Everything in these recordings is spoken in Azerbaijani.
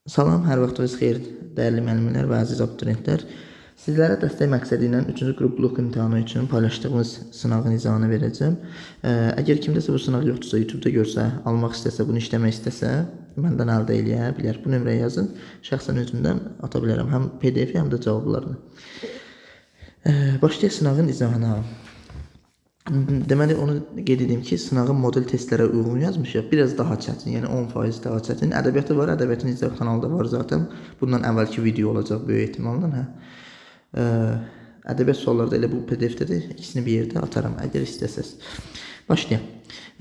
Salam, hər vaxtınız xeyir, dəyərli müəllimlər və əziz abituriyentlər. Sizlərə dəstək məqsədi ilə 3-cü qrupluk imtahanı üçün paylaşdığımız sınağın izahını verəcəm. Əgər kimdəsə bu sınaq yoxdursa, YouTube-da görsə, almaq istəsə, bunu işləmək istəsə, məndən əldə eləyə bilər. Bu nömrəyə yazın, şəxsən özümdən ata bilərəm, həm PDF-i, həm də cavablarını. Başlayaq sınağın izahına. Deməli, onu qeyd edeyim ki, sınağın model testlərə uyğun yazmışıq. Biraz daha çətin, yəni 10% daha çətin. Ədəbiyyatı var, ədəbiyyatın izah kanalda var zaten. Bundan əvvəlki video olacaq böyük ehtimalla. Ədəbiyyat sualları da elə bu PDF-dədir. İkisini bir yerdə atarım, əgər istəsəz. Başlayaq.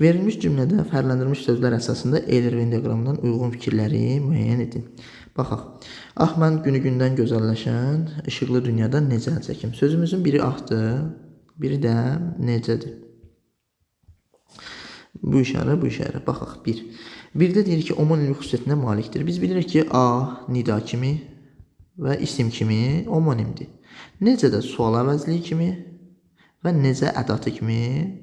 Verilmiş cümlədə fərqləndirilmiş sözlər əsasında Eyler-Venn diaqramından uyğun fikirləri müəyyən edin. Baxaq. Ah, mən günü-gündən gözəlləşən işıqlı dünyadan necə əl çəkim? Sözümüzün biri ahdır. Biri də necədir? Bu işarə. Baxaq, bir. Birdə deyir ki, omonimlik xüsusiyyətinə malikdir. Biz bilirik ki, A nida kimi və isim kimi omonimdir. Necə də sual əvəzliyi kimi və necə ədatı kimi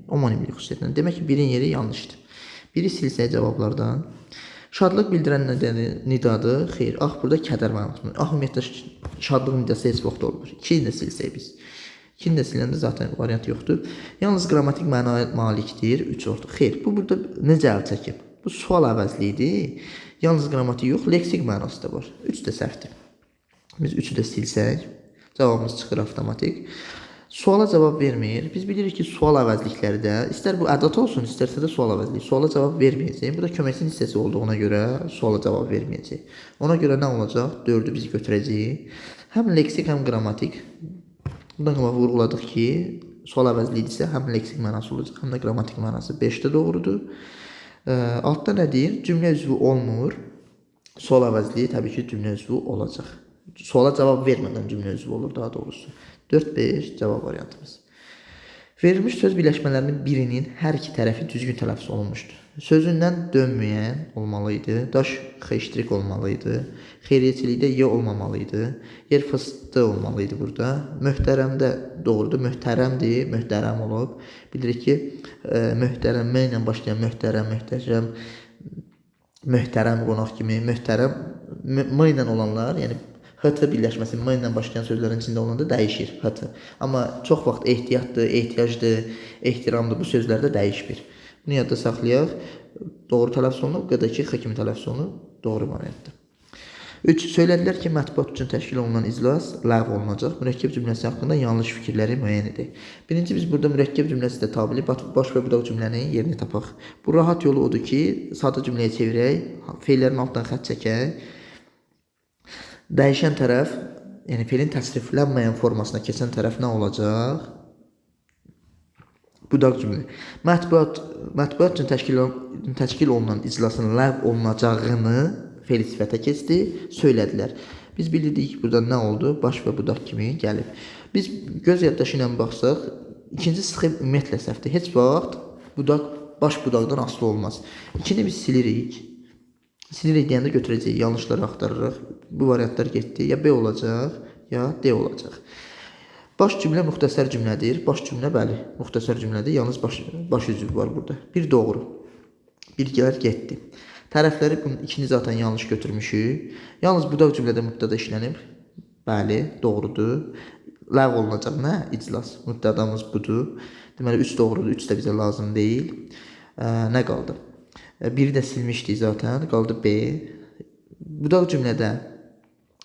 omonimlik xüsusiyyətinə. Demək ki, birin yeri yanlışdır. Biri silsək cavablardan. Şadlıq bildirən nidadır. Xeyr, ah burada kədər mənasında. Ah, ümumiyyətlə şadlıq nidası heç vaxt olmur. 2-ni də silsək biz. 2-ni də siləndə zaten variant yoxdur. Yalnız qrammatik mənaya malikdir. 3 oldu. Xeyr, bu burada necə əl çəkib? Bu sual əvəzliyidir. Yalnız qrammatik yox, leksik mənası da var. 3 də səhvdir. Biz 3-ü də silsək, cavabımız çıxır avtomatik. Suala cavab vermir. Biz bilirik ki, sual əvəzlikləri də, istər bu ədat olsun, istərsə də sual əvəzliyi. Suala cavab verməyəcək. Bu da köməkçinin hissəsi olduğuna görə suala cavab verməyəcək. Ona görə nə olacaq? 4-ü biz götürəcəyik. Həm leksik, həm qrammatik. Bundan qabaq vurğuladıq ki, sual əvəzliyidirsə həm leksik mənası olacaq, həm də qrammatik mənası 5-də doğrudur. Altda nə deyir? Cümlə üzvü olmur. Sual əvəzliyi təbii ki, cümlə üzvü olacaq. Suala cavab vermədən cümlə üzvü olur daha doğrusu. 4-5 cavab variantımız. Verilmiş söz birləşmələrinin birinin hər iki tərəfi düzgün tələffüz olunmuşdur. Sözündən dönməyən olmalıydı, daş xeştrik olmalıydı, xeyriyyəçilikdə y olmamalıydı, yer fıstığı olmalıydı burada. Möhtərəmdə doğrudur, möhtərəmdir, möhtərəm olub. Bilirik ki, möhtərəm ilə başlayan möhtərəm, möhtərəm qonaq kimi, möhtərəm m ilə olanlar, yəni HT birləşməsi M ilə başlayan sözlərin içində olanda dəyişir HT. Amma çox vaxt ehtiyatdır, ehtiyacdır, ehtiramdır bu sözlərdə dəyişmir. Bunu yadda saxlayaq. Doğru tələffüz olunub, o qədər ki, X kimi tələffüz olunub, doğru variantdır. 3. Söylədilər ki, mətbuat üçün təşkil olunan iclas ləğv olunacaq. Mürəkkəb cümləsi haqqında yanlış fikirləri müəyyən edək. Birinci, biz burada mürəkkəb cümləsi də tabili, baş və budaq cümlənin yerini tapaq. Bu rahat yolu odur ki, sadə cümləyə çevirək, feillərin altdan xətt çəkək. Dəyişən tərəf, yəni feilin təsriflənməyən formasına keçən tərəf nə olacaq? Budaq cümlə. Mətbuat üçün təşkil olunan iclasın ləğv olunacağını feil sifətə keçdi, söylədilər. Biz bilirdik burada nə oldu? Baş və budaq kimi gəlib. Biz göz yaddaşı ilə baxsaq, ikinci sıxı ümumiyyətlə səhvdir. Heç vaxt budaq baş budaqdan asılı olmaz. İkini biz silirik. Silirik deyəndə götürəcəyik, yanlışları axtarırıq. Bu variantlar getdi. Ya B olacaq, ya D olacaq. Baş cümlə müxtəsər cümlədir. Baş cümlə, bəli, müxtəsər cümlədir. Yalnız baş üzvü var burada. Bir doğru. Bir gəlir, getdi. Tərəfləri bunun ikini zaten yanlış götürmüşük. Yalnız budaq cümlədə müddədə işlənib. Bəli, doğrudur. Ləğv olunacaq nə? İclas. Müddədamız budur. Deməli, 3 doğrudur, 3 də bizə lazım deyil. Nə qaldı? Biri də silmişdik zaten. Qaldı B. Budaq cümlədə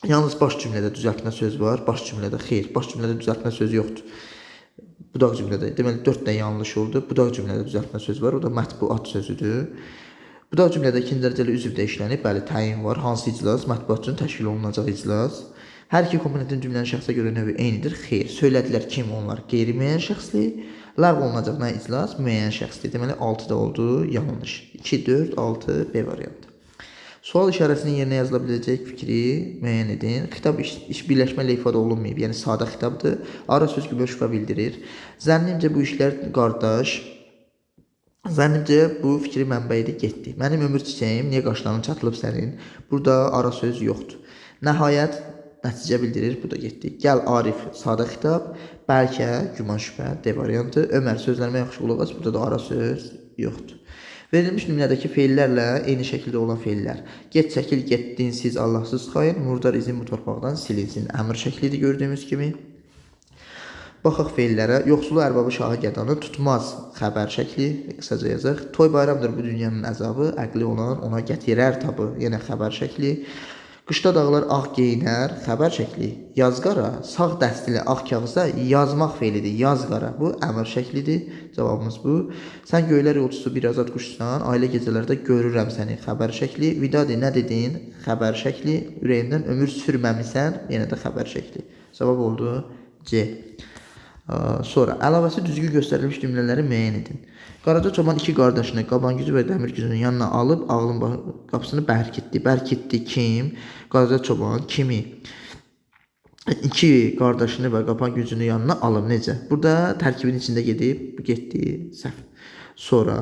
yalnız baş cümlədə düzəltmə söz var. Baş cümlədə xeyr. Baş cümlədə düzəltmə söz yoxdur. Budaq cümlədə. Deməli 4 də yanlış oldu. Budaq cümlədə düzəltmə söz var. O da mətbuat sözüdür. Budaq cümlədə ikinci dərəcəli üzv də işlənib. Bəli, təyin var. Hansı iclas? Mətbuat üçün təşkil olunacaq iclas. Hər iki komponentin cümlənin şəxsə görə növü eynidir. Xeyr. Söylədilər kim onlar? Qeyri-müəyyən şəxsli. Ləğv olunacaq nə iclas? Müəyyən şəxsli. Deməli 6 da oldu. Yanlış. 2, 4, 6, B variantı. Sual işarəsinin yerinə yazıla biləcək fikri müəyyən edin. Xitab iş birləşmə ilə ifadə olunmayıb, yəni sadə xitabdır. Ara söz kimi şübhə bildirir. Zənnimcə bu işlər qardaş. Zənnimcə bu fikri mənbəyidir, getdi. Mənim ömür çiçəyim, niyə qaşların çatılıb sənin? Burada ara söz yoxdur. Nəhayət nəticə bildirir, bu da getdi. Gəl Arif, sadə xitab. Bəlkə, güman şübhə, D variantı. Ömər, sözlərimə yaxşı qulaq as, burada da ara söz yoxdur. Verilmiş nümunədəki feillərlə eyni şəkildə olan feillər. Get, çəkil, getdin, siz, Allahsız xain, murdar izin bu torpaqdan silinsin. Əmr şəklidir gördüyümüz kimi. Baxaq feillərə. Yoxsulu ərbabı şahı gədanı tutmaz xəbər şəkli. Qısaca yazaq. Toy bayramdır bu dünyanın əzabı. Əqli olan ona gətirər tabı. Yenə xəbər şəkli. Qışda dağlar ağ geyinər, xəbər şəkli. Yazqara, sağ dəstili ağ kağızda yazmaq feilidir. Yazqara, bu əmr şəklidir. Cavabımız bu. Sən göylər yolcusu bir azad quşsan, ailə gecələrdə görürəm səni, xəbər şəkli. Vidadi, nə dedin? Xəbər şəkli. Ürəyindən ömür sürməmisən, yenə də xəbər şəkli. Cavab oldu C. Sonra, əlavəsi düzgün göstərilmiş cümlələri müəyyən edin. Qaraca çoban iki qardaşını, Qabangüzü və Dəmirgüzünün yanına alıb ağlın qapısını bərkitdi. Bərkitdi kim? Qaraca çoban kimi? İki qardaşını və Qabangüzünün yanına alıb. Necə? Burada tərkibin içində getdi, səhv. Sonra,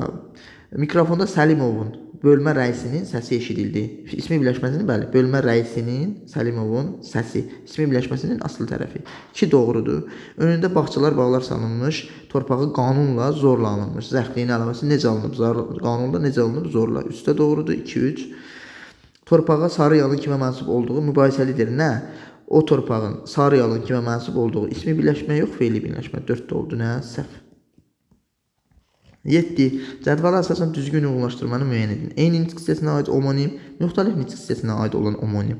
mikrofonda Səlimovun bölmə rəisinin səsi eşidildi. İsmi birləşməsinin, bəli, bölmə rəisinin Səlimovun səsi. İsmi birləşməsinin asıl tərəfi. 2 doğrudur. Önündə bağçalar, bağlar salınmış, torpağı qanunla zorla alınmış. Zərfliyin əlavəsi necə alınıb? Qanunla necə alınıb? Zorla. Üstə doğrudur. 2-3. Torpağa sarı yalın kimə mənsub olduğu mübahisəlidir. Nə? O torpağın sarı yalın kimə mənsub olduğu ismi birləşmə yox, feili birləşmə. 4 oldu. Nə? Səhv. 7. Cədvələ əsasən düzgün uyğunlaşdırmanı müəyyən edin. Eyni nitq hissəsinə aid homonim, müxtəlif nitq hissəsinə aid olan homonim.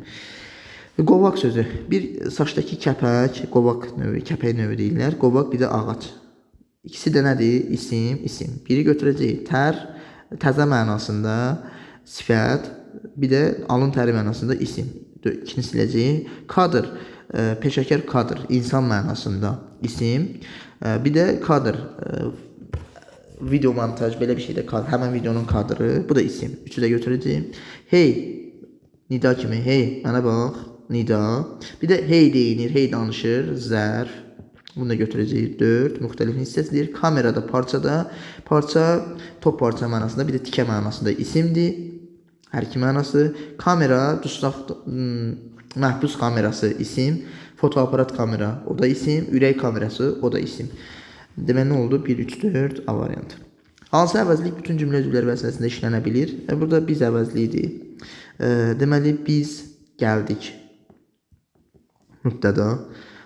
Qovaq sözü. Bir saçdakı kəpək, qovaq növü, kəpək növü deyirlər. Qovaq bir də ağac. İkisi də nədir? İsim, isim. Biri götürəcək tər, təzə mənasında sifət, bir də alın təri mənasında isim. İkini siləcək. Kadr, peşəkar kadr, insan mənasında isim. Bir də kadr, video montaj, belə bir şeydə kadr, həmən videonun kadrı, bu da isim. Üçü də götürəcəyim. Hey, nida kimi, hey, mənə bax, nida. Bir də hey deyinir, hey danışır, zərf. Bunu da götürəcəyik. 4, müxtəlif hissəsidir. Kamerada, parçada, parça, top parça mənasında, bir də tikə mənasında isimdir. Hər iki mənası. Kamera, dustaq, məhbus kamerası isim. Fotoaparat kamera, o da isim. Ürək kamerası, o da isim. Deməli, nə oldu? 1, 3, 4 A variantı. Hansı əvəzlik bütün cümlə üzvləri vəzifəsində işlənə bilir? Burada biz əvəzliyidir. Deməli, biz gəldik. Mübtəda.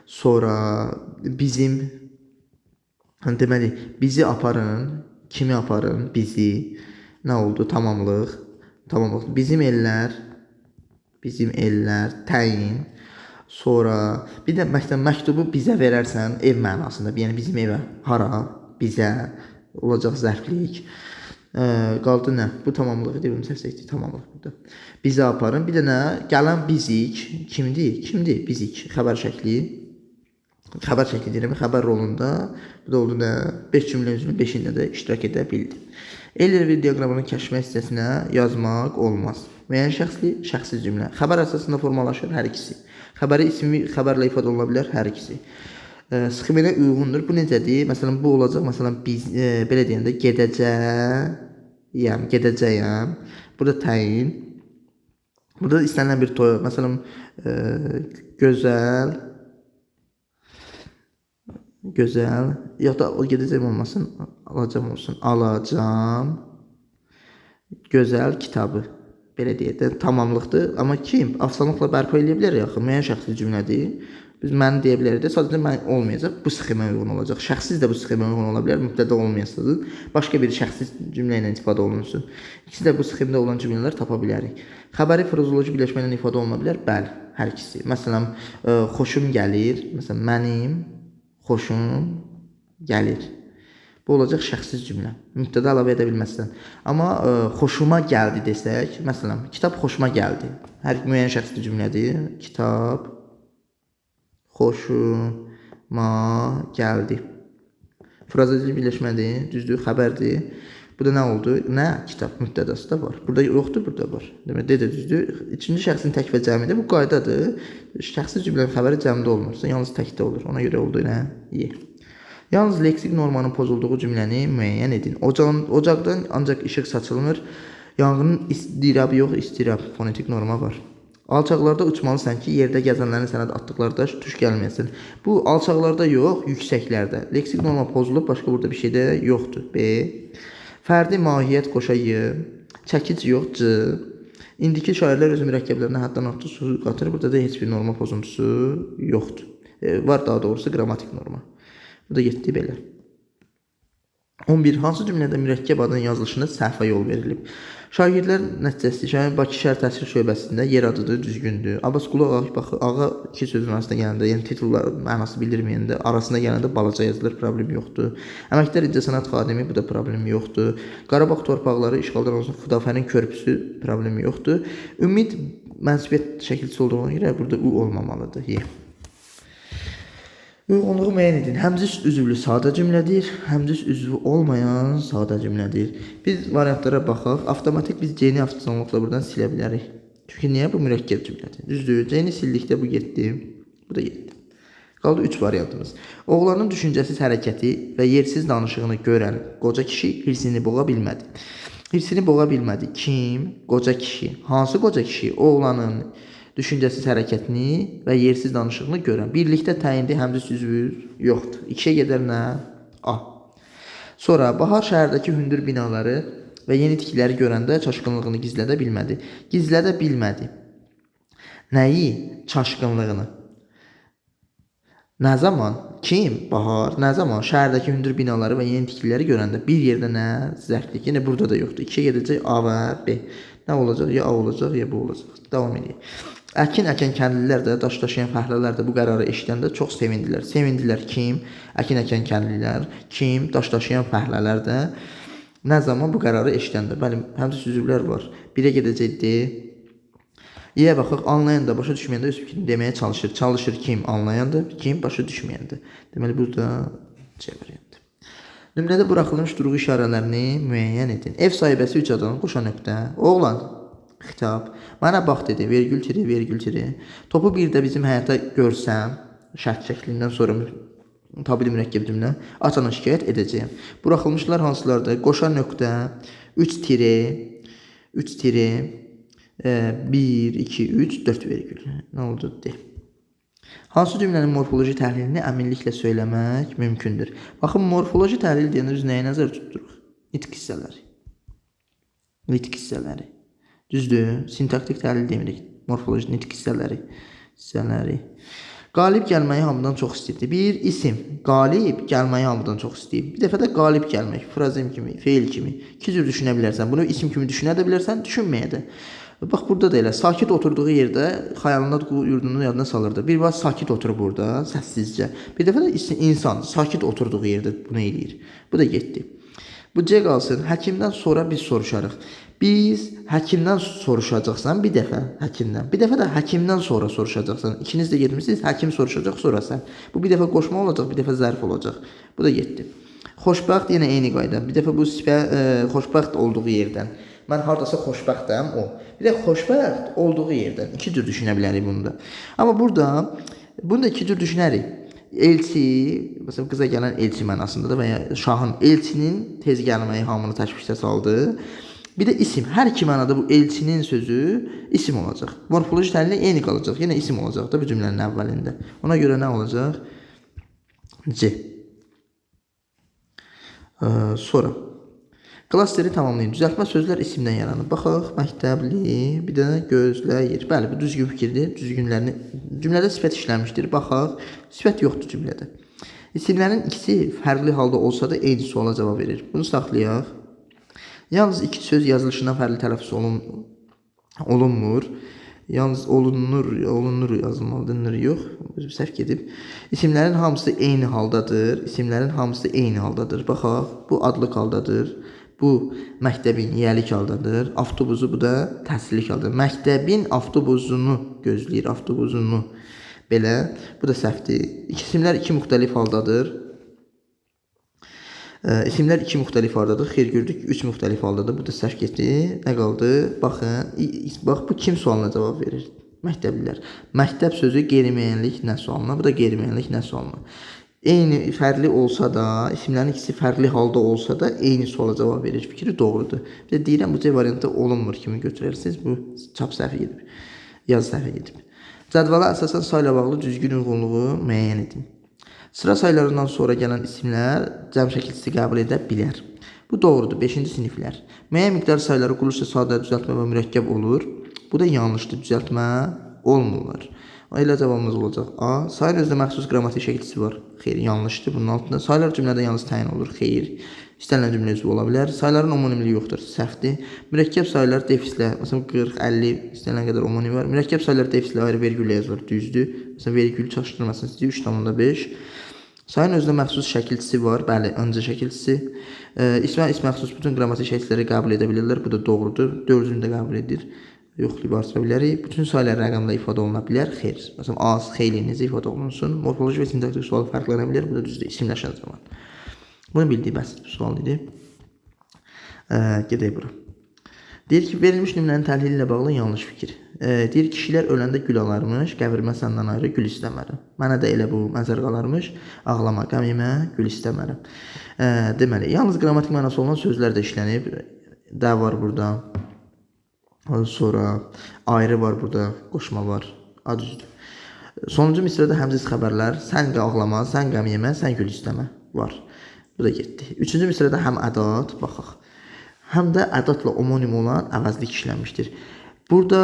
Sonra bizim, deməli, bizi aparın, kimi aparın, bizi. Nə oldu? Tamamlıq. Tamamlıq. Bizim ellər, təyin. Sonra bir də məktubu bizə verərsən ev mənasında. Yəni bizim evə, hara, bizə olacaq zərflik. Qaldı nə? Bu tamamlığı deyim, səsəkdir, tamamlıq burada. Bizə aparın. Bir də nə? Gələn bizik. Kimdir? Kimdir? Bizik. Xəbər şəkli. Xəbər şəkli deyirəm, xəbər rolunda. Bu da oldu nə? 5 cümlə üzrünün 5-ində də iştirak edə bildi. L-V diaqramının kəşfə hissəsinə yazmaq olmaz. Müəyyən şəxsli, şəxsiz cümlə. Xəbər əsasında formalaşır hər ikisi. Xəbəri ismi xəbərlə ifadə oluna bilər hər ikisi. Sxeminə uyğundur. Bu necədir? Məsələn, bu olacaq. Məsələn, biz belə deyəndə gedəcəyəm. Burada təyin. Burada istənilən bir toy. Məsələn, gözəl. Ya da o gedəcəyim olmasın, alacam olsun. Alacam gözəl kitabı. Belə deyək də tamamlıqdır. Amma kim? Afsanlıqla bərpa edə bilər yaxı. Müəyyən şəxsi cümlədir. Biz məni deyə bilərik də, sadəcə mən olmayacaq. Bu sxemə uyğun olacaq. Şəxsiz də bu sxemə uyğun ola bilər. Mübtəda olmayasınız. Başqa bir şəxsiz cümlə ilə istifadə olunsun. İkisi də bu sxemdə olan cümlələr tapa bilərik. Xəbəri frazeoloji birləşmə ilə ifadə oluna bilər? Bəli, hər ikisi. Məsələn, xoşum gəlir. Məsələn, mənim xoşum gəlir. Bu olacaq şəxsiz cümlə. Mübtəda əlavə edə bilməzsən. Amma xoşuma gəldi desək, məsələn, kitab xoşuma gəldi. Hər müəyyən şəxsli cümlədir. Kitab xoşuma gəldi. Frazeoloji birləşmədir, düzdür, xəbərdir. Bu da nə oldu? Nə? Kitab mübtədası da var. Burada yoxdur, burada var. Demək, də düzdür. İkinci şəxsin tək və cəmidir. Bu qaydadır. Şəxsiz cümlənin xəbəri cəmdə olmursa, yalnız təkdə olur. Ona görə oldu nə? Y. Yalnız leksik normanın pozulduğu cümləni müəyyən edin. Ocaqdan ancaq işıq saçılmır. Yanğının istirabı yox, istirab. Fonetik norma var. Alçaqlarda uçmalısan ki, yerdə gəzənlərin sənə atdıqlarda tuş gəlməyəsin. Bu alçaqlarda yox, yüksəklərdə. Leksik norma pozulub, başqa burada bir şey də yoxdur. B. Fərdi mahiyyət qoşa y, çəkic yox c. İndiki şairlər öz mürəkkəblərinə həddən artıq su qatır. Burada da heç bir norma pozuntusu yoxdur. Var daha doğrusu qrammatik norma. Bu da getdi belə. 11. Hansı cümlədə mürəkkəb adının yazılışında səhvə yol verilib? Şagirdlər nəticəsi Bakı Şəhər Təhsil Şöbəsində yer adıdır, düzgündür. Abbasqulu ağa iki sözün arasında gələndə, yəni titullar mənası bildirməyəndə, arasında gələndə balaca yazılır, problem yoxdur. Əməkdar İncəsənət xadimi, bu da problem yoxdur. Qarabağ torpaqları işğaldan olsun, Xudafərin körpüsü, problem yoxdur. Ümid mənsubiyyət şəkilçisi olduğuna görə burada u olmamalıdır. Uyğunluğu müəyyən edin. Həmzüs üzvlü sadə cümlədir, həmzüs üzvü olmayan sadə cümlədir. Biz variantlara baxaq. Avtomatik biz C-ni avtomatiklə buradan silə bilərik. Çünki niyə? Bu mürəkkəb cümlədir. Düzdür. C-ni sildikdə bu getdi, bu da getdi. Qaldı 3 variantımız. Oğlanın düşüncəsiz hərəkəti və yersiz danışığını görən qoca kişi hirsini boğa bilmədi. Hirsini boğa bilmədi. Kim? Qoca kişi. Hansı qoca kişi? Oğlanın düşüncəsiz hərəkətini və yersiz danışığını görən. Birlikdə təyinli həmzüs üzvü yoxdur. 2-yə gedər nə? A. Sonra Bahar şəhərdəki hündür binaları və yeni tikililəri görəndə çaşqınlığını gizlədə bilmədi. Gizlədə bilmədi. Nəyi? Çaşqınlığını. Nə zaman? Kim? Bahar. Nə zaman? Şəhərdəki hündür binaları və yeni tikililəri görəndə bir yerdə nə? Zərflik. Yenə burada da yoxdur. 2-yə gedəcək A və B. Nə olacaq? Ya A olacaq, ya B olacaq. Davam edək. Əkin əkən kəndlilər də, daş daşıyan fəhlələr də bu qərarı eşidəndə çox sevindilər. Sevindilər kim? Əkin əkən kəndlilər, kim? Daş daşıyan fəhlələr də nə zaman bu qərarı eşidəndə? Bəli, həmçinin üzvlər var. 1-ə gedəcəkdi. Y-yə baxaq, anlayan da, başa düşməyən də öz fikrini deməyə çalışır. Çalışır kim? Anlayan da, kim? Başa düşməyən də. Deməli, burada C variantı. Nümunədə buraxılmış durğu işarələrini müəyyən edin. Ev sahibəsi 3 adam, qoşa nöqtə. Oğlan. Xitab. Mənə bax dedi, vergül tiri, vergül tiri. Topu bir də bizim həyata görsəm, şərt şəklindən sonra tabili mürəkkəb cümlə, atana şikayət edəcəyəm. Buraxılmışlar hansılardır? Qoşa nöqtə, 3 tiri, 1, 2, 3, 4 vergül. Nə oldu? De. Hansı cümlənin morfoloji təhlilini əminliklə söyləmək mümkündür? Baxın, morfoloji təhlil deyəndə biz nəyə nəzər tutduruq? Nitq hissələri. Nitq hissələri. Düzdür, sintaktik təhlil demirik. Morfoloji nitq hissələri. Qalib gəlməyi hamıdan çox istəyirdi. Bir isim. Qalib gəlməyi hamıdan çox istəyir. Bir dəfə də qalib gəlmək. Frazem kimi, feil kimi. 2 cür düşünə bilərsən. Bunu isim kimi düşünə də bilərsən, düşünməyə də. Bax, burada da elə. Sakit oturduğu yerdə xəyalında yurdunu yadına salırdı. Bir vaxt sakit oturur burada, səssizcə. Bir dəfə də insan sakit oturduğu yerdə bunu eləyir. Bu da getdi. Bu C qalsın. Həkimdən sonra biz soruşarıq. Biz həkimdən soruşacaqsan bir dəfə həkimdən. Bir dəfə də həkimdən sonra soruşacaqsan. İkiniz də getmişsiniz, həkim soruşacaq, sonra sən. Bu bir dəfə qoşma olacaq, bir dəfə zərf olacaq. Bu da getdi. Xoşbəxt yenə eyni qayda. Bir dəfə bu xoşbəxt olduğu yerdən. Mən hardasa xoşbəxtəm o. Bir də xoşbəxt olduğu yerdən. 2 cür düşünə bilərik bunda. Amma bunu da 2 cür düşünərik. Elçi, məsələn qıza gələn elçi mənasındadır və ya şahın elçinin tez gəlməyi hamını təşvişə saldı. Bir də isim. Hər iki mənada bu elçinin sözü isim olacaq. Morfoloji təhlil eyni qalacaq. Yenə isim olacaq da bu cümlənin əvvəlində. Ona görə nə olacaq? C. Sonra klasteri tamamlayın. Düzəltmə sözlər isimdən yaranır. Baxaq, məktəbli, bir də gözləyir. Bəli, bu düzgün fikirdir. Düzgünlərini cümlədə sifət işlənmişdir. Baxaq, sifət yoxdur cümlədə. İsimlərin ikisi fərqli halda olsa da eyni suala cavab verir. Bunu saxlayaq. Yalnız 2 söz yazılışından fərqli tələffüz olunmur. Yalnız olunur yazılmalıdır, nır yox. Səhv gedib. İsimlərin hamısı eyni haldadır. İsimlərin hamısı eyni haldadır. Baxaq, bu adlıq haldadır. Bu məktəbin yiyəlik haldadır. Avtobusu bu da təhsillik haldadır. Məktəbin avtobusunu gözləyir, avtobusunu. Belə, bu da səhvdir. İsimlər 2 müxtəlif haldadır. İsimlər 2 müxtəlif haldadır. Xeyr gördük, 3 müxtəlif haldadır. Bu da səhv getdi. Nə qaldı? Baxın, bax bu kim sualına cavab verir? Məktəblilər. Məktəb sözü qeyri-müəyyənlik nə sualına, bu da qeyri-müəyyənlik nə sualına. Eyni fərqli olsa da, isimlərin ikisi fərqli halda olsa da eyni suala cavab verir. Fikri doğrudur. Bir də deyirəm, bu C variantı olunmur kimi götürərsiniz. Bu çap səhvi gedib. Yaz səhvi gedib. Cədvala əsasən sayla bağlı düzgün uyğunluğu müəyyən edin. Sıra saylarından sonra gələn isimlər cəm şəkilçisi qəbul edə bilər. Bu doğrudur. 5-ci siniflər. Müəyyən miqdar sayları quruluşda sadə, düzəltmə və mürəkkəb olur. Bu da yanlışdır. Düzəltmə olmurlar. Elə cavabımız olacaq. A. Sayın özünə məxsus qrammatik şəkilçisi var. Xeyr, yanlışdır. Bunun altında saylar cümlədə yalnız təyin olur. Xeyr. İstənilən cümlə üzvü ola bilər. Sayların homonimliyi yoxdur. Səhvdir. Mürəkkəb saylar defislə, məsələn 40, 50 istənilən qədər homonim var. Mürəkkəb saylar defislə ayrı vergüllə yazılır. Düzdür. Məsələn vergül çaşdırmasın sizə 3,5. Sayın özünə məxsus şəkilçisi var. Bəli, öncə şəkilçisi. İsmə məxsus bütün qrammatik şəkilləri qəbul edə bilirlər. Bu da doğrudur. 4-cünü də qəbul edir. Yoxlayıb artıra bilərik. Bütün sayılar rəqəmdə ifadə oluna bilər. Xeyr. Məsələn, az, xeyli necə ifadə olunsun. Morfoloji və sintaktik sual fərqlənə bilər. Bu da düzdür. İsimləşən zaman. Bunu bildiyi bəsit bir sual idi. Gedək bura. Deyir ki, verilmiş nümunənin təhlili ilə bağlı yanlış fikir. Deyir, kişilər öləndə gül alarmış, qəbrimə səndən ayrı gül istəmərəm. Mənə də elə bu mənzər qalarmış, ağlama, qəm yemə, gül istəmərəm. Deməli, yalnız qrammatik mənası olan sözlər də işlənib. Də var burada. Sonra ayrı var burada, qoşma var. Düzdür. Sonuncu misrədə həmziz xəbərlər, sən ağlama, sən qəm yemə, sən gül istəmə var. Bu da getdi. Üçüncü misrədə həm ədat, baxaq. Həm də ədatla homonim olan əvəzlik işlənmişdir. Burada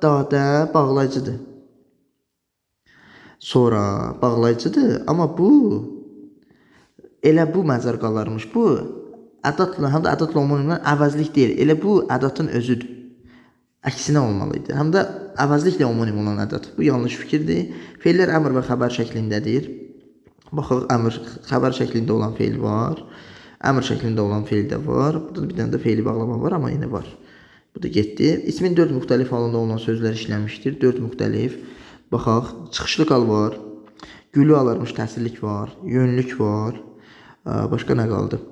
dadə bağlayıcıdır. Sonra bağlayıcıdır, amma bu elə bu məzər qalarmış. Bu ədatla, həm də ədatla homonim olan əvəzlik deyil. Elə bu ədatın özüdür. Əksinə olmalıydı. Həm də əvəzliklə homonim olan ədat. Bu yanlış fikirdir. Feillər əmr və xəbər şəklindədir. Baxaq, əmr xəbər şəklində olan feil var. Əmr şəklində olan feil də var. Burada bir dənə də feili bağlama var, amma yenə var. Bu da getdi. İsmin 4 müxtəlif halında olan sözlər işlənmişdir. 4 müxtəlif. Baxaq, çıxışlı qal var. Gülü alarmış təsirlik var. Yönlük var. Başqa nə qaldı?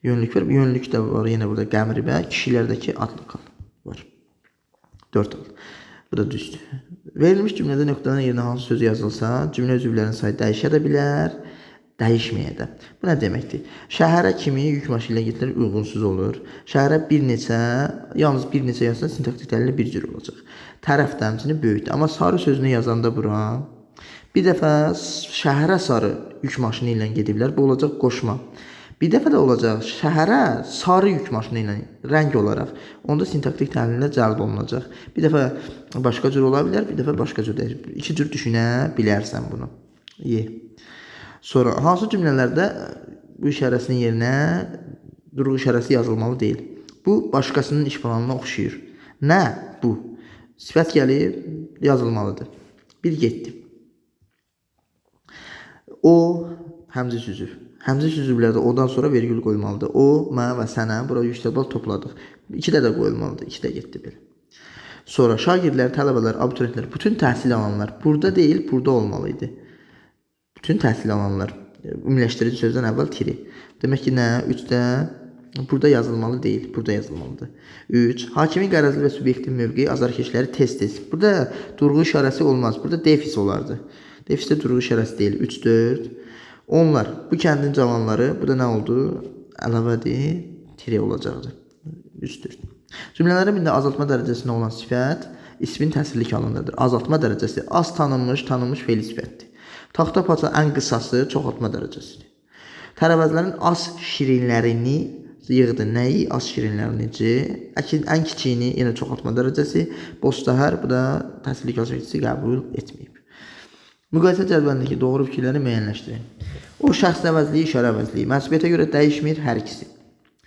Yönlük var. Yönlük də var. Yenə burada qəmribə. Kişilərdəki adlı qal var. 4 al. Bu da düzdür. Verilmiş cümlədə nöqtənin yerinə hansı söz yazılsa, cümlə üzvlərinin sayı dəyişə də bilər, dəyişməyə də. Bu nə deməkdir? Şəhərə kimi yük maşını ilə getilər uyğunsuz olur. Şəhərə bir neçə, yalnız bir neçə yazsa sintaktik təhlili bir cür olacaq. Tərəf dəmcini böyükdür. Amma sarı sözünü yazanda bura bir dəfə şəhərə sarı yük maşını ilə gediblər. Bu olacaq qoşma. Bir dəfə də olacaq şəhərə sarı yük maşını ilə rəng olaraq. Onda sintaktik təhlillə cəlb olunacaq. Bir dəfə başqa cür ola bilər, bir dəfə başqa cür deyil. İki cür düşünə bilərsən bunu. Sonra hansı cümlələrdə bu işarəsinin yerinə durğu işarəsi yazılmalı deyil? Bu başqasının iş planına oxşayır. Nə bu? Sifət gəlib yazılmalıdır. Bir getdi. O həmzə süzür. Həmzə süzüblərdə odan sonra vergül qoyulmalıdır. O, mən və sənə bura yüksək bal topladıq. 2-də də qoyulmalıdır. 2-də getdi belə. Sonra şagirdlər, tələbələr, abituriyentlər, bütün təhsil alanlar burada deyil, burada olmalıydı. Bütün təhsil alanlar. Ümumiləşdirici sözdən əvvəl tiri. Demək ki, nə? 3-də burada yazılmalı deyil, burada yazılmalıdır. 3. Hakimin qərəzli və subyektiv mövqeyi azarkeşləri tez-tez. Burada durğu işarəsi olmaz. Burada defis olardı. Defisdə durğu işarəsi deyil. 3, 4. Onlar, bu kəndin cavanları, burada nə oldu? Əlavədir, tiri olacaqdır. 3, 4. Cümlələrin birində azaltma dərəcəsində olan sifət ismin təsirlik halındadır. Azaltma dərəcəsi az tanınmış feil sifətdir. Taxta parça ən qısası çoxaltma dərəcəsidir. Tərəvəzlərin az şirinlərini yığdı. Nəyi? Az şirinlərini. Ən kiçiyini yenə çoxaltma dərəcəsi. Bostahər, bu da təsirlik halçəkisi qəbul etməyib. Müqayisə cədvəlindəki doğru fikirləri müəyyənləşdirin. O şəxs əvəzliyi, işarə əvəzliyi. Mənsubiyyətə görə dəyişmir hər ikisi.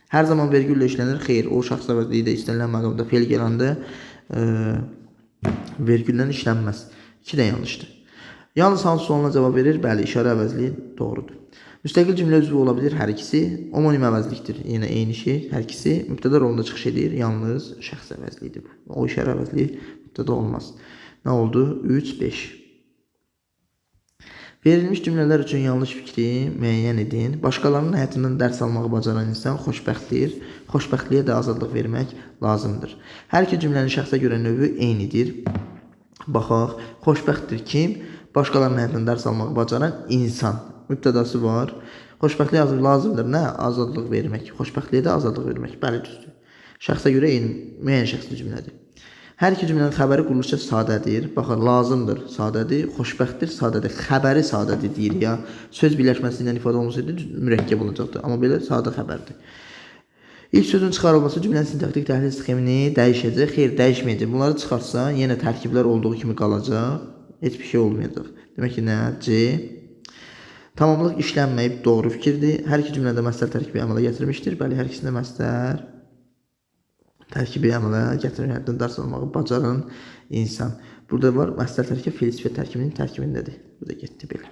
Hər zaman vergüllə işlənir. Xeyr, o şəxs əvəzliyi də istənilən məqamda feil gələndə vergüllə işlənməz. 2 də yanlışdır. Yalnız hansı sualına cavab verir? Bəli, işarə əvəzliyi doğrudur. Müstəqil cümlə üzvü ola bilir hər ikisi. Homonim əvəzlikdir. Yenə eyni şey. Hər ikisi mübtəda rolunda çıxış edir. Yalnız şəxs əvəzliyidir. O işarə əvəzliyi mübtəda olmaz. Nə oldu? 3, 5. Verilmiş cümlələr üçün yanlış fikri müəyyən edin. Başqalarının həyatından dərs almağı bacaran insan xoşbəxtdir. Xoşbəxtliyə də azadlıq vermək lazımdır. Hər iki cümlənin şəxsə görə növü eynidir. Baxaq, xoşbəxtdir kim? Başqalarının həyatından dərs almağı bacaran insan. Mübtədası var. Xoşbəxtliyə lazımdır. Nə? Azadlıq vermək. Xoşbəxtliyə də azadlıq vermək. Bəli, düzdür. Şəxsə görə eyni, müəyyən şəxsli cümlədir. Hər iki cümlənin xəbəri quruluşca sadədir. Baxın, lazımdır, sadədir, xoşbəxtdir, sadədir, xəbəri sadədir deyir ya. Söz birləşməsi ilə ifadə olunsaydı mürəkkəb olacaqdır. Amma belə sadə xəbərdir. İlk sözün çıxarılması cümlənin sintaktik təhlil sxemini dəyişəcək, xeyr dəyişməyəcək. Bunları çıxartsan yenə tərkiblər olduğu kimi qalacaq. Heç bir şey olmayacaq. Demək ki, nə? C. Tamamlıq işlənməyib doğru fikirdir. Hər iki cümlədə məsdər tərkibi əmələ gətirmişdir. Bəli, hər ikisində məsdər tərkibi əmələ gətirməkdən dərs almağı bacaran insan. Burada var, məsdər tərkib fe'l sifət tərkibinin tərkibindədir. Bu da getdi belə.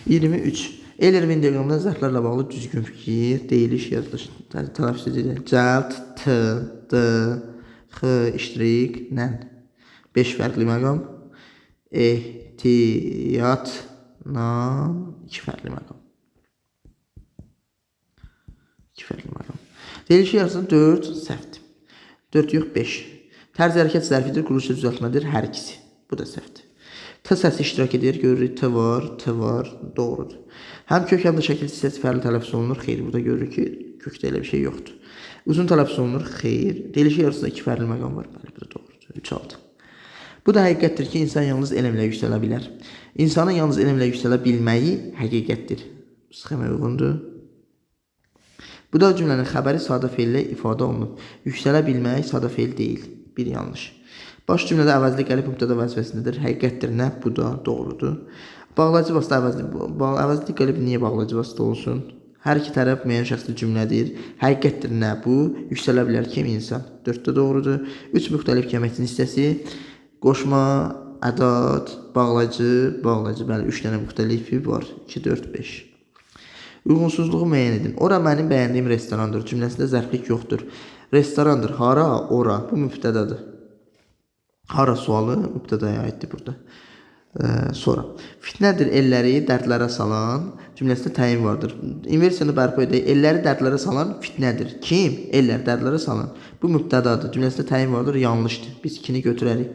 23. Eyler-Venn diaqramında zərflərlə bağlı düzgün fikir, deyiliş, yazılış, tələffüz edildi. Cəld, t, d, x, iştirik, nən. 5 fərqli məqam. Ehtiyatla 2 fərqli məqam. 2 fərqli məqam. Deyilişi yazsın 4 səhvdir. 4 yox 5. Tərz hərəkət zərfidir, quruluşa düzəltmədir, hər ikisi. Bu da səhvdir. T səsi iştirak edir, görürük T var, doğrudur. Həm kök həm də şəkil hissəsi fərqli tələffüz olunur, xeyr. Burada görürük ki, kökdə elə bir şey yoxdur. Uzun tələffüz olunur, xeyr. Deyilişi yarısında 2 fərqli məqam var, bəli, bu da doğrudur. 3-6. Bu da həqiqətdir ki, insan yalnız elmlə yüksələ bilər. İnsanın yalnız elmlə yüksələ bilməyi həqiqətdir. Sxemə uyğundur. Bu da cümlənin xəbəri sadə feillə ifadə olunub. Yüksələ bilmək sadə feil deyil. Bir yanlış. Baş cümlədə əvəzli gəlib mübtəda vəzifəsindədir. Həqiqətdir, nə? Bu da doğrudur. Bağlayıcı vasitə əvəzli gəlib niyə bağlayıcı vasitə olsun? Hər iki tərəf müəyyən şəxsli cümlədir. Həqiqətdir, nə? Bu yüksələ bilər kim? İnsan. 4 də doğrudur. 3 müxtəlif kəməkçinin hissəsi. Qoşma, ədat, bağlayıcı. Bəli, 3 dənə müxtəlifi var. 2, 4, 5. Uyğunsuzluğu müəyyən edin. Ora mənim bəyəndiyim restorandır. Cümləsində zərflik yoxdur. Restorandır. Hara? Ora. Bu mübtədadır. Hara sualı mübtədaya aiddir burada. Sonra. Fitnədir elləri dərdlərə salan. Cümləsində təyin vardır. İnversiyanı bərpa edək. Elləri dərdlərə salan fitnədir. Kim? Ellər dərdlərə salan. Bu mübtədadır. Cümləsində təyin vardır. Yanlışdır. Biz 2-ni götürərik.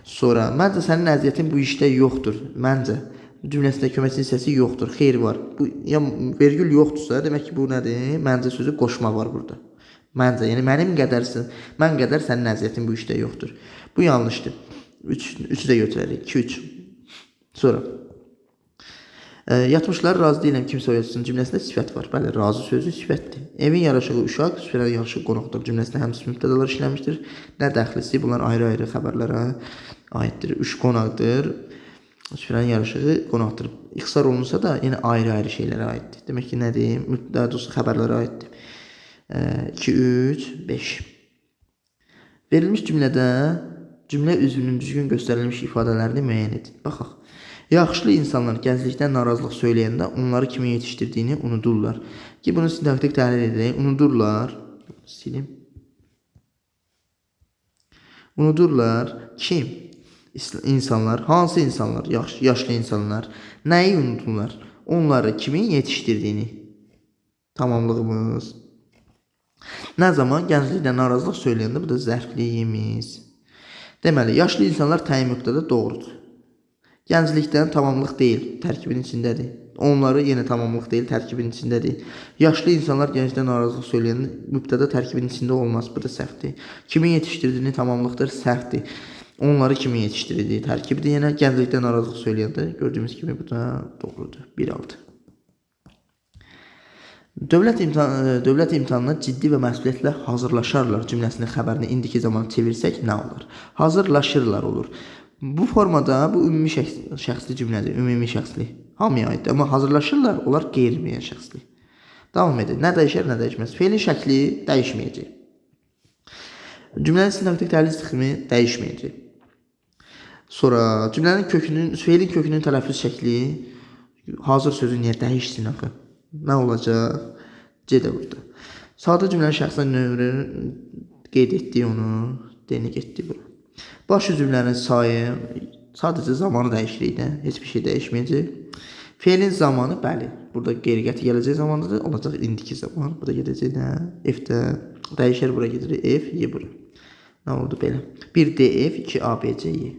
Sonra. Məncə sənin əziyyətin bu işdə yoxdur. Məncə. Cümləsində köməkçinin hissəsi yoxdur. Xeyr var. Bu ya vergül yoxdursa, demək ki, bu nədir? Məncə sözü qoşma var burada. Məncə, yəni mənim qədərsin. Mən qədər sənin əziyyətin bu işdə yoxdur. Bu yanlışdır. 3-ü də götürərik. 2-3. Sonra. Yatmışları razı deyiləm kimsə oyatsın. Cümləsində sifət var. Bəli, razı sözü sifətdir. Evin yaraşığı uşaq, süfrənin yaraşığı qonaqdır. Cümləsində həmsi mübtədalar işlənmişdir. Nə dəxlisi? Bunlar ayrı-ayrı xəbərlərə aiddir. Üç qonaqdır. Süfrənin yaraşığı qonaqdır. İxtisar olunsa da yenə ayrı-ayrı şeylərə aiddir. Demək ki, nədir? Daha doğrusu xəbərlərə aiddir. 2, 3, 5. Verilmiş cümlədə cümlə üzvünün düzgün göstərilmiş ifadələrini müəyyən edin. Baxaq. Yaxşılı insanlar gənclikdən narazılıq söyləyəndə onları kimin yetişdirdiyini unudurlar. Ki, bunu sintaktik təhlil edək. Unudurlar. Silim. Unudurlar. Kim? İnsanlar. Hansı insanlar? Yaşlı insanlar. Nəyi unudurlar? Onları kimin yetişdirdiyini. Tamamlığımız. Nə zaman gənclikdən narazılıq söyləyəndə, bu da zərfliyimiz. Deməli, yaşlı insanlar təyin müqtədə doğrudur. Gənclikdən tamamlıq deyil, tərkibin içindədir. Onları yenə tamamlıq deyil, tərkibin içindədir. Yaşlı insanlar gənclikdən narazılıq söyləyəndə mübtəda tərkibin içində olmaz, bu da səhvdir. Kimin yetişdirdiyini tamamlıqdır, səhvdir. Onları kimin yetişdirdiyi tərkibdir. Yenə gənclikdən narazılıq söyləyəndə gördüyümüz kimi bu da doğrudur. 1-6. Dövlət imtahanına ciddi və məsuliyyətlə hazırlaşarlar cümləsinin xəbərini indiki zaman çevirsək nə olur? Hazırlaşırlar olur. Bu formada bu ümumi şəxsli cümlədir. Ümumi şəxsli. Hamıya aiddir. Amma hazırlaşırlar, onlar qeyri-müəyyən şəxsli. Davam edir. Nə dəyişər, nə dəyişməz. Feilin şəkli dəyişməyəcək. Cümlənin sintaktik təhlil sxemi dəyişməyəcək. Sonra cümlənin feilin kökünün tələffüz şəkli hazır sözü niyə dəyişsin axı? Nə olacaq? C də burada. Sadə cümlənin şəxsən nömrə qeyd etdik onu. D-ni getdik bura. Baş cümlənin sayı sadəcə zamanı dəyişirik də. Heç bir şey dəyişməyəcək. Feilin zamanı, bəli. Burada qeyri-qəti gələcək zamandadır. Olacaq indiki zaman. Burada gedəcək nə? F-də dəyişər bura gedir. F, Y bura. Nə oldu belə? 1 DF, 2 ABC, Y.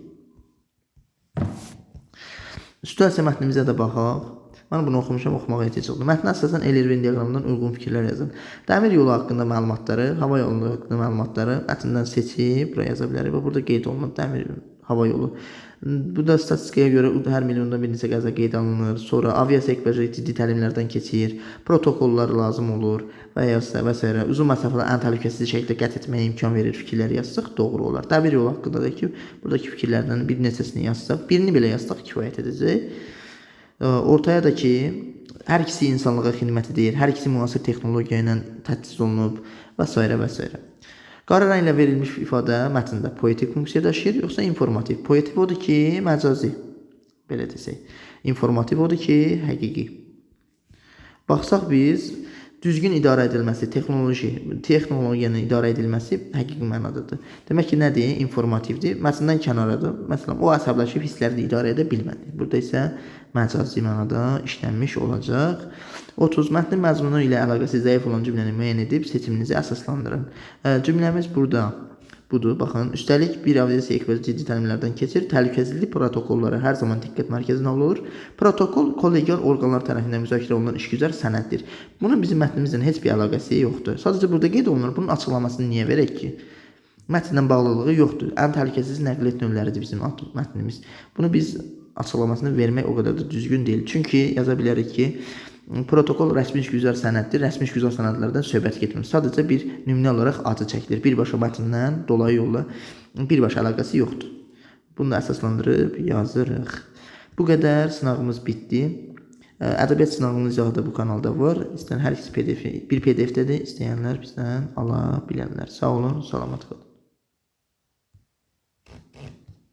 Situasiya mətnimizə də baxaq. Mən bunu oxumuşam, oxumağa ehtiyac oldu. Mətnə əsasən Eyler-Venn diaqramından uyğun fikirlər yazın. Dəmir yolu haqqında məlumatları, hava yolu haqqında məlumatları mətndən seçib buraya yaza bilərik. Və burada qeyd olunan dəmir hava yolu. Bu da statistikaya görə hər milyonda bir neçə qəza qeyd alınır. Sonra aviasiya ekipajı ciddi təlimlərdən keçir, protokollar lazım olur və ya və s. Uzun məsafədə ən təhlükəsiz şəkildə qət etməyə imkan verir fikirləri yazsaq doğru olar. Dəmir yolu haqqında da ki, buradakı fikirlərdən bir neçəsini yazsaq, birini belə yazsaq kifayət edəcək. Ortaya da ki, hər ikisi insanlığa xidmət edir, hər ikisi müasir texnologiya ilə təchiz olunub və s. və s. Qara rənglə verilmiş ifadə mətndə poetik funksiya daşıyır, yoxsa informativ? Poetik odur ki, məcazi, belə desək. İnformativ odur ki, həqiqi. Baxsaq biz, düzgün idarə edilməsi, texnologiyanın idarə edilməsi həqiqi mənadadır. Demək ki, nədir? İnformativdir. Mətndən kənaradır. Məsələn, o əsəbləşib hisslərini idarə edə bilmədi. Burada isə məcazi mənada işlənmiş olacaq. 30. Mətnin məzmunu ilə əlaqəsi zəif olan cümləni müəyyən edib seçiminizi əsaslandırın. Cümləmiz burada budur. Baxın, üstəlik bir aviasiya ekipajı ciddi təlimlərdən keçir. Təhlükəsizlik protokolları hər zaman diqqət mərkəzinə alınır. Protokol kollegial orqanlar tərəfindən müzakirə olunan işgüzar sənəddir. Bunun bizim mətnimizlə heç bir əlaqəsi yoxdur. Sadəcə burada qeyd olunur. Bunun açıqlamasını niyə verək ki? Mətnlə bağlılığı yoxdur. Ən təhlükəsiz nəqliyyat növləridir bizim mətnimiz. Bunu biz açıqlamasını vermək o qədər də düzgün deyil. Çünki yaza bilərik ki, protokol rəsmi işgüzar sənəddir. Rəsmi işgüzar sənədlərdən söhbət getmir. Sadəcə bir nümunə olaraq adı çəkilir. Birbaşa mətndən dolayı yolla birbaşa əlaqəsi yoxdur. Bunu da əsaslandırıb yazırıq. Bu qədər sınağımız bitdi. Ədəbiyyat sınağının izahı da bu kanalda var. İstəyən hər ikisi PDF, bir PDF-dədir. İstəyənlər bizdən ala bilərlər. Sağ olun, salamat qalın.